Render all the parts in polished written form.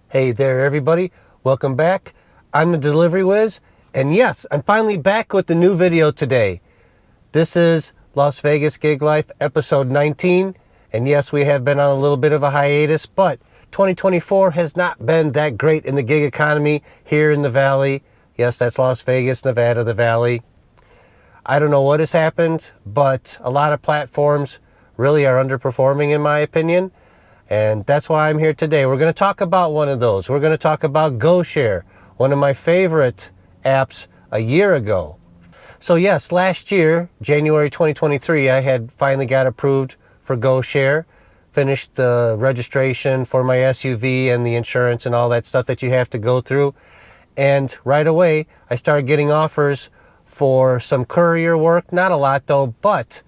Hey there everybody, welcome back. I'm the Delivery Whiz, and yes, I'm finally back with the new video today. This is Las Vegas Gig Life episode 19, and yes, we have been on a little bit of a hiatus, but 2024 has not been that great in the gig economy here in the Valley. Yes, that's Las Vegas, Nevada, the Valley. I don't know what has happened, but a lot of platforms really are underperforming in my opinion. And that's why I'm here today. We're going to talk about one of those. We're going to talk about GoShare, one of my favorite apps a year ago. So yes, last year, January 2023, I had finally got approved for GoShare, finished the registration for my SUV and the insurance and all that stuff that you have to go through. And right away, I started getting offers for some courier work, not a lot though, but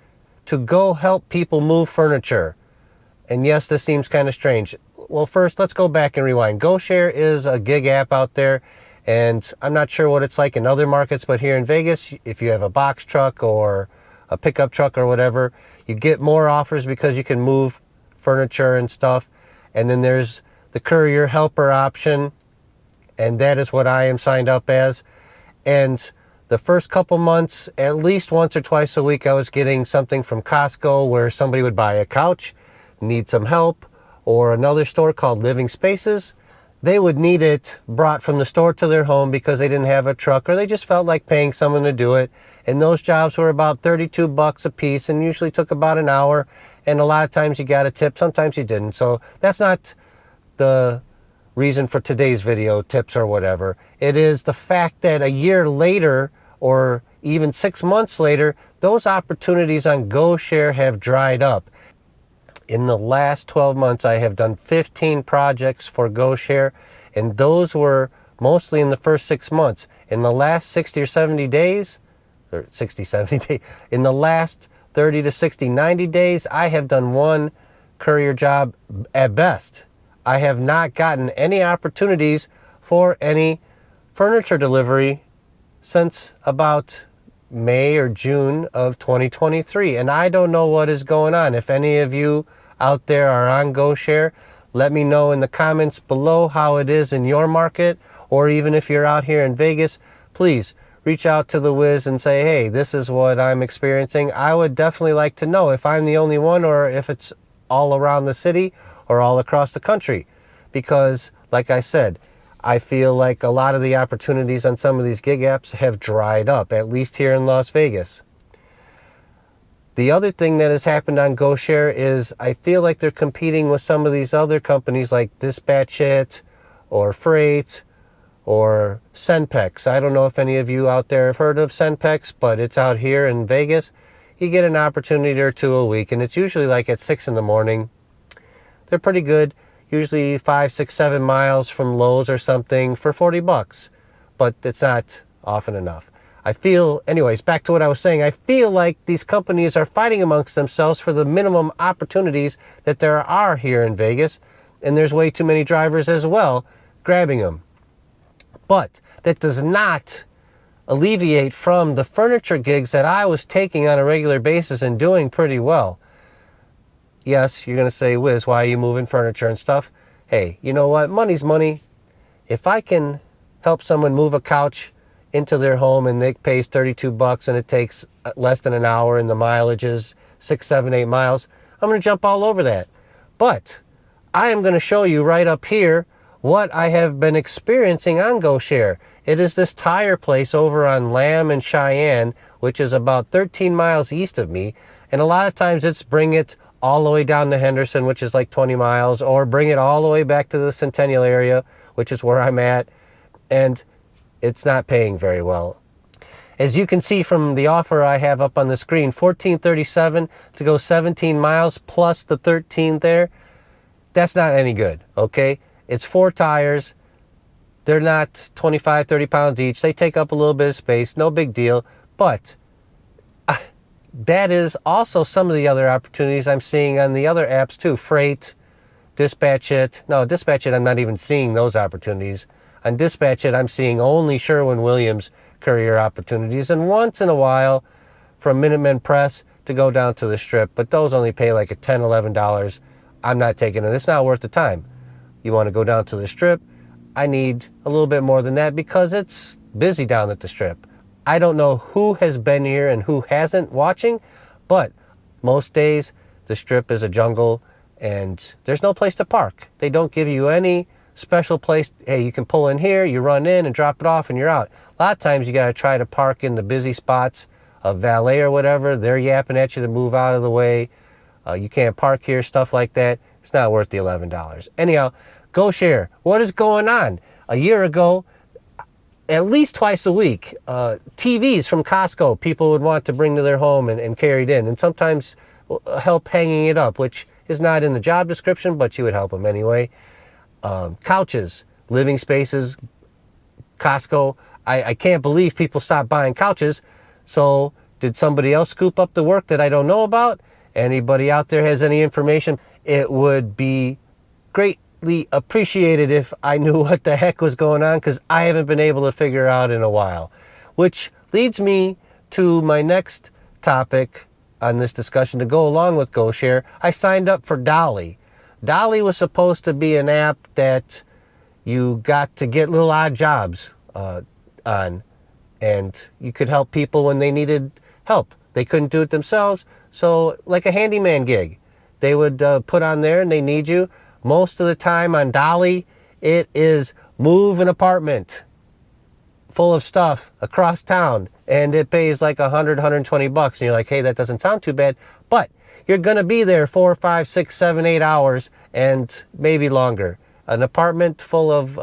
to go help people move furniture. And yes, this seems kind of strange. Well, first, let's go back and rewind. GoShare is a gig app out there, and I'm not sure what it's like in other markets, but here in Vegas, if you have a box truck or a pickup truck or whatever, you get more offers because you can move furniture and stuff. And then there's the courier helper option, and that is what I am signed up as. And the first couple months, at least once or twice a week, I was getting something from Costco where somebody would buy a couch, need some help, or another store called Living Spaces. They would need it brought from the store to their home because they didn't have a truck or they just felt like paying someone to do it. And those jobs were about $32 a piece and usually took about an hour. And a lot of times you got a tip, sometimes you didn't. So that's not the reason for today's video, tips or whatever. It is the fact that a year later or even 6 months later, those opportunities on GoShare have dried up. In the last 12 months, I have done 15 projects for GoShare, and those were mostly in the first 6 months. In the last 60 or 70 days, or 60, 70 days, in the last 30 to 60, 90 days, I have done one courier job at best. I have not gotten any opportunities for any furniture delivery since about May or June of 2023, and I don't know what is going on. If any of you out there are on GoShare, let me know in the comments below how it is in your market, or even if you're out here in Vegas, please reach out to the Wiz and say, hey, this is what I'm experiencing. I would definitely like to know if I'm the only one or if it's all around the city or all across the country, because like I said, I feel like a lot of the opportunities on some of these gig apps have dried up, at least here in Las Vegas. The other thing that has happened on GoShare is I feel like they're competing with some of these other companies like DispatchIt or Frayt or Senpex. I don't know if any of you out there have heard of Senpex, but it's out here in Vegas. You get an opportunity or two a week, and it's usually like at 6 in the morning. They're pretty good. Usually 5, 6, 7 miles from Lowe's or something for $40, but it's not often enough. I feel, anyways, back to what I was saying, I feel like these companies are fighting amongst themselves for the minimum opportunities that there are here in Vegas, and there's way too many drivers as well grabbing them. But that does not alleviate from the furniture gigs that I was taking on a regular basis and doing pretty well. Yes, you're going to say, Wiz, why are you moving furniture and stuff? Hey, you know what? Money's money. If I can help someone move a couch into their home and it pays $32 and it takes less than an hour and the mileage is 6, 7, 8 miles, I'm going to jump all over that. But I am going to show you right up here what I have been experiencing on GoShare. It is this tire place over on Lamb and Cheyenne, which is about 13 miles east of me. And a lot of times it's bring it all the way down to Henderson, which is like 20 miles, or bring it all the way back to the Centennial area, which is where I'm at, and it's not paying very well. As you can see from the offer I have up on the screen, $14.37 to go 17 miles plus the 13 there, that's not any good, okay? It's 4 tires. They're not 25, 30 pounds each. They take up a little bit of space, no big deal, but that is also some of the other opportunities I'm seeing on the other apps too. Frayt, DispatchIt. No, DispatchIt, I'm not even seeing those opportunities. On DispatchIt, I'm seeing only Sherwin-Williams courier opportunities, and once in a while from Minutemen Press to go down to the Strip, but those only pay like $10, $11. I'm not taking it. It's not worth the time. you want to go down to the Strip, I need a little bit more than that because it's busy down at the Strip. I don't know who has been here and who hasn't watching, but most days the Strip is a jungle and there's no place to park. They don't give you any special place. Hey, you can pull in here, you run in and drop it off and you're out. A lot of times you got to try to park in the busy spots of valet or whatever. They're yapping at you to move out of the way. You can't park here, stuff like that. It's not worth the $11. Anyhow, GoShare, what is going on? A year ago, at least twice a week, TVs from Costco, people would want to bring to their home and carry it in, and sometimes help hanging it up, which is not in the job description, but you would help them anyway. Couches, living spaces, Costco. I can't believe people stopped buying couches. So did somebody else scoop up the work that I don't know about? Anybody out there has any information? It would be greatly appreciated if I knew what the heck was going on, because I haven't been able to figure out in a while. Which leads me to my next topic on this discussion to go along with GoShare. I signed up for Dolly. Dolly was supposed to be an app that you got to get little odd jobs on, and you could help people when they needed help. They couldn't do it themselves, so like a handyman gig, they would put on there and they need you. Most of the time on Dolly, it is move an apartment full of stuff across town, and it pays like $100, $120, and you're like, hey, that doesn't sound too bad, but you're gonna be there 4, 5, 6, 7, 8 hours and maybe longer. An apartment full of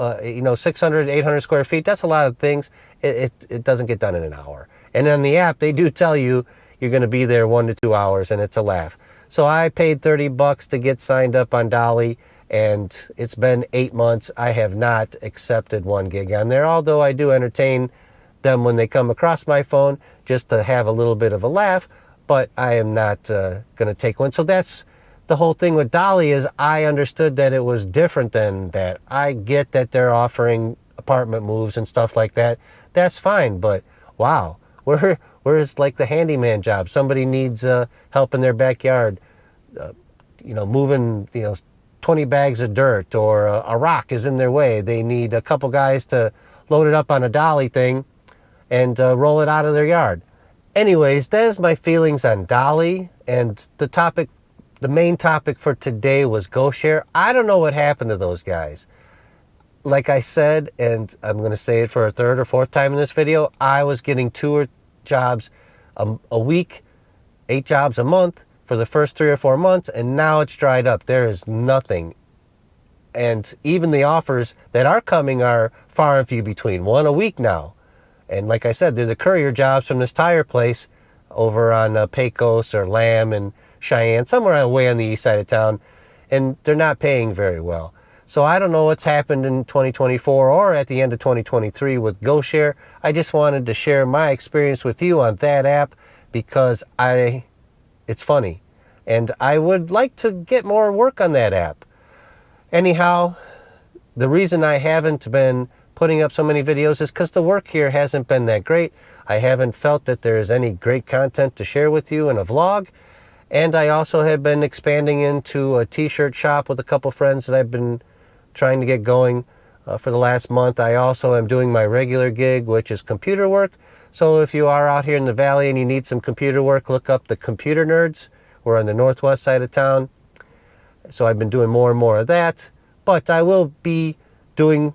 600, 800 square feet, that's a lot of things. It doesn't get done in an hour. And on the app, they do tell you you're gonna be there 1 to 2 hours, and it's a laugh. So I paid $30 to get signed up on Dolly, and it's been 8 months. I have not accepted one gig on there, although I do entertain them when they come across my phone just to have a little bit of a laugh, but I am not going to take one. So that's the whole thing with Dolly, is I understood that it was different than that. I get that they're offering apartment moves and stuff like that. That's fine, but wow, where's like the handyman job? Somebody needs help in their backyard, moving, 20 bags of dirt, or a rock is in their way. They need a couple guys to load it up on a dolly thing and roll it out of their yard. Anyways, that is my feelings on Dolly, and the main topic for today was GoShare. I don't know what happened to those guys. Like I said, and I'm going to say it for a third or fourth time in this video, I was getting 2 jobs a week, 8 jobs a month for the first 3 or 4 months, and now it's dried up. There is nothing. And even the offers that are coming are far and few between, 1 a week now. And like I said, they're the courier jobs from this tire place over on Pecos or Lamb and Cheyenne, somewhere away on the east side of town, and they're not paying very well. So I don't know what's happened in 2024 or at the end of 2023 with GoShare. I just wanted to share my experience with you on that app because it's funny, and I would like to get more work on that app. Anyhow, the reason I haven't been putting up so many videos is because the work here hasn't been that great. I haven't felt that there is any great content to share with you in a vlog. And I also have been expanding into a t-shirt shop with a couple friends that I've been trying to get going for the last month. I also am doing my regular gig, which is computer work. So if you are out here in the valley and you need some computer work, look up the Computer Nerds. We're on the northwest side of town. So I've been doing more and more of that. But I will be doing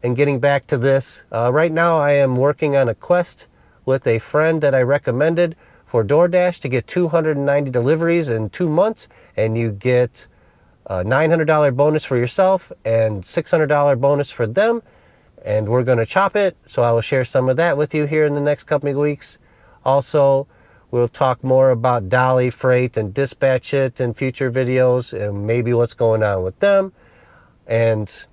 and getting back to this. Right now I am working on a quest with a friend that I recommended for DoorDash to get 290 deliveries in 2 months, and you get a $900 bonus for yourself and $600 bonus for them, and we're going to chop it, so I will share some of that with you here in the next couple of weeks. Also, we'll talk more about Dolly, Frayt, and Dispatch It in future videos, and maybe what's going on with them. And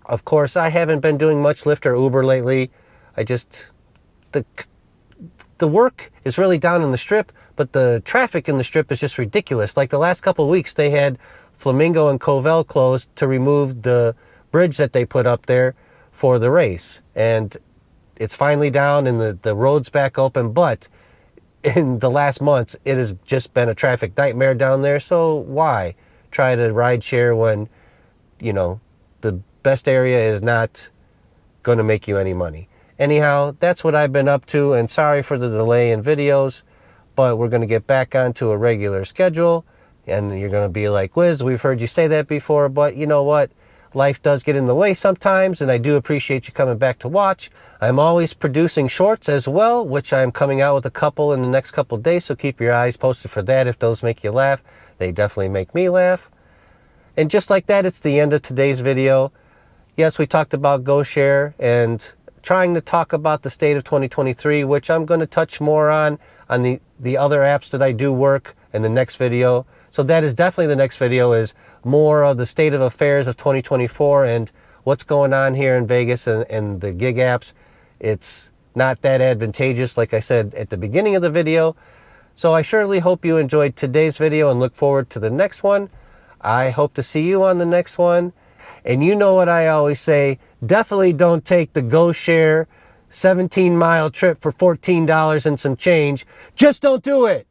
of course, I haven't been doing much Lyft or Uber lately. The work is really down in the Strip, but the traffic in the Strip is just ridiculous. Like the last couple of weeks, they had Flamingo and Covell closed to remove the bridge that they put up there for the race. And it's finally down and the road's back open, but in the last months, it has just been a traffic nightmare down there. So why try to ride share when you know, the best area is not going to make you any money. Anyhow, that's what I've been up to, and sorry for the delay in videos, but we're going to get back onto a regular schedule. And you're going to be like, Wiz, we've heard you say that before, but you know what? Life does get in the way sometimes, and I do appreciate you coming back to watch. I'm always producing shorts as well, which I'm coming out with a couple in the next couple of days, so keep your eyes posted for that. If those make you laugh, they definitely make me laugh. And just like that, it's the end of today's video. Yes, we talked about GoShare and trying to talk about the state of 2023, which I'm going to touch more on the other apps that I do work in the next video. So that is definitely the next video, is more of the state of affairs of 2024 and what's going on here in Vegas and the gig apps. It's not that advantageous, like I said at the beginning of the video. So I surely hope you enjoyed today's video and look forward to the next one. I hope to see you on the next one. And you know what I always say, definitely don't take the GoShare 17-mile trip for $14 and some change. Just don't do it.